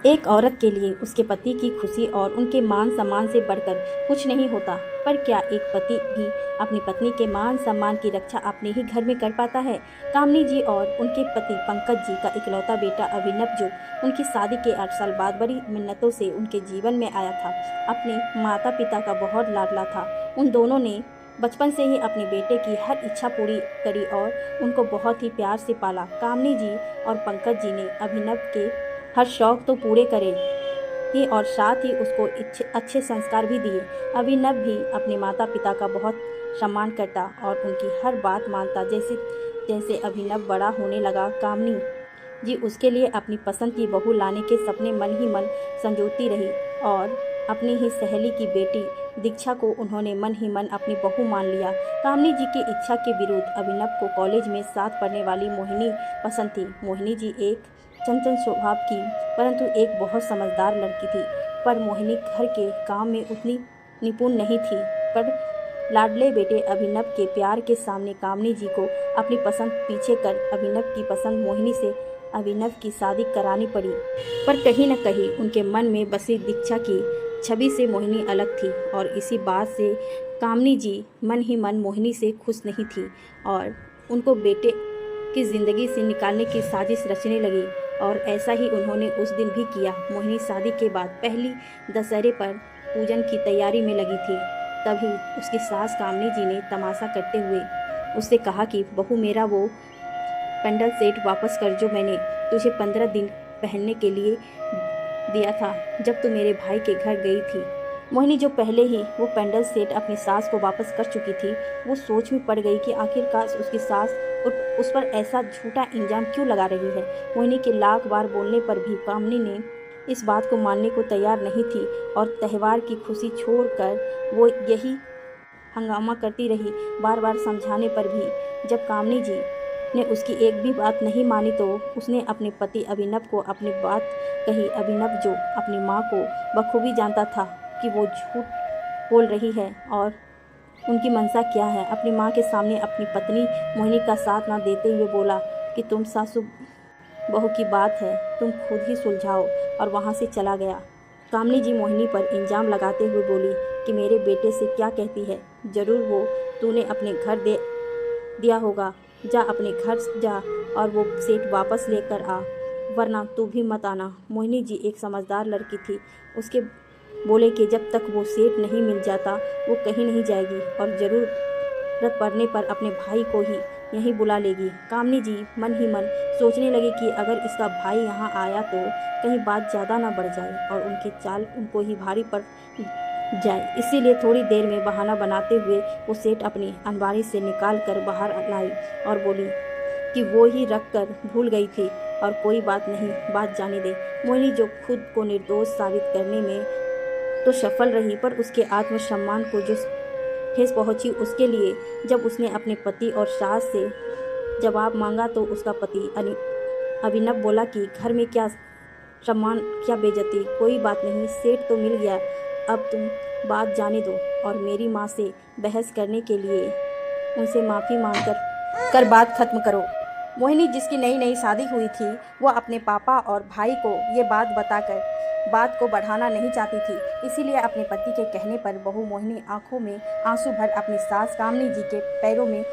एक औरत के लिए उसके पति की खुशी और उनके मान सम्मान से बढ़कर कुछ नहीं होता। पर क्या एक पति भी अपनी पत्नी के मान सम्मान की रक्षा अपने ही घर में कर पाता है? कामनी जी और उनके पति पंकज जी का इकलौता बेटा अभिनव, जो उनकी शादी के 8 साल बाद बड़ी मिन्नतों से उनके जीवन में आया था, अपने माता पिता का बहुत लाडला था। उन दोनों ने बचपन से ही अपने बेटे की हर इच्छा पूरी करी और उनको बहुत ही प्यार से पाला। कामनी जी और पंकज जी ने अभिनव के हर शौक तो पूरे करे ही और साथ ही उसको अच्छे संस्कार भी दिए। अभिनव भी अपने माता पिता का बहुत सम्मान करता और उनकी हर बात मानता। जैसे जैसे अभिनव बड़ा होने लगा, कामनी जी उसके लिए अपनी पसंद की बहू लाने के सपने मन ही मन संजोती रही और अपनी ही सहेली की बेटी दीक्षा को उन्होंने मन ही मन अपनी बहू मान लिया। कामनी जी की इच्छा के विरुद्ध अभिनव को कॉलेज में साथ पढ़ने वाली मोहिनी पसंद थी। मोहिनी जी एक चंचल स्वभाव की परंतु एक बहुत समझदार लड़की थी। पर मोहिनी घर के काम में उतनी निपुण नहीं थी। पर लाडले बेटे अभिनव के प्यार के सामने कामनी जी को अपनी पसंद पीछे कर अभिनव की पसंद मोहिनी से अभिनव की शादी करानी पड़ी। पर कहीं न कहीं उनके मन में बसी दीक्षा की छवि से मोहिनी अलग थी और इसी बात से कामनी जी मन ही मन मोहिनी से खुश नहीं थी और उनको बेटे की ज़िंदगी से निकालने की साजिश रचने लगी। और ऐसा ही उन्होंने उस दिन भी किया। मोहिनी शादी के बाद पहली दशहरे पर पूजन की तैयारी में लगी थी। तभी उसकी सास कामनी जी ने तमाशा करते हुए उससे कहा कि बहू, मेरा वो पेंडल सेट वापस कर जो मैंने तुझे 15 दिन पहनने के लिए दिया था जब तू मेरे भाई के घर गई थी। मोहिनी जो पहले ही वो पेंडल सेट अपनी सास को वापस कर चुकी थी, वो सोच में पड़ गई कि आखिरकार उसकी सास उस पर ऐसा झूठा इल्जाम क्यों लगा रही है। मोहिनी के लाख बार बोलने पर भी कामनी ने इस बात को मानने को तैयार नहीं थी और त्यौहार की खुशी छोड़कर वो यही हंगामा करती रही। बार बार समझाने पर भी जब कामनी जी ने उसकी एक भी बात नहीं मानी तो उसने अपने पति अभिनव को अपनी बात कही। अभिनव जो अपनी माँ को बखूबी जानता था कि वो झूठ बोल रही है और उनकी मंशा क्या है, अपनी माँ के सामने अपनी पत्नी मोहिनी का साथ न देते हुए बोला कि तुम सासू बहू की बात है, तुम खुद ही सुलझाओ, और वहाँ से चला गया। कामनी जी मोहिनी पर इल्जाम लगाते हुए बोली कि मेरे बेटे से क्या कहती है, ज़रूर वो तूने अपने घर दे दिया होगा, जा अपने घर जा और वो सेट वापस लेकर आ, वरना तू भी मत आना। मोहिनी जी एक समझदार लड़की थी। उसके बोले कि जब तक वो सेट नहीं मिल जाता वो कहीं नहीं जाएगी और ज़रूरत पड़ने पर अपने भाई को ही यहीं बुला लेगी। कामनी जी मन ही मन सोचने लगी कि अगर इसका भाई यहाँ आया तो कहीं बात ज़्यादा ना बढ़ जाए और उनकी चाल उनको ही भारी पड़ जाए। इसीलिए थोड़ी देर में बहाना बनाते हुए वो सेट अपनी अलमारी से निकाल कर बाहर लाई और बोली कि वो ही रख कर भूल गई थी और कोई बात नहीं, बात जाने दे। मोहिनी जो खुद को निर्दोष साबित करने में तो सफल रही, पर उसके आत्मसम्मान को जो ठेस पहुंची उसके लिए जब उसने अपने पति और सास से जवाब मांगा तो उसका पति अभिनव बोला कि घर में क्या सम्मान, क्या बेइज्जती, कोई बात नहीं, सेठ तो मिल गया, अब तुम बात जाने दो और मेरी माँ से बहस करने के लिए उनसे माफ़ी मांग कर बात खत्म करो। मोहिनी जिसकी नई नई शादी हुई थी, वो अपने पापा और भाई को ये बात बताकर बात को बढ़ाना नहीं चाहती थी। इसीलिए अपने पति के कहने पर बहू मोहिनी आंखों में आंसू भर अपनी सास कामनी जी के पैरों में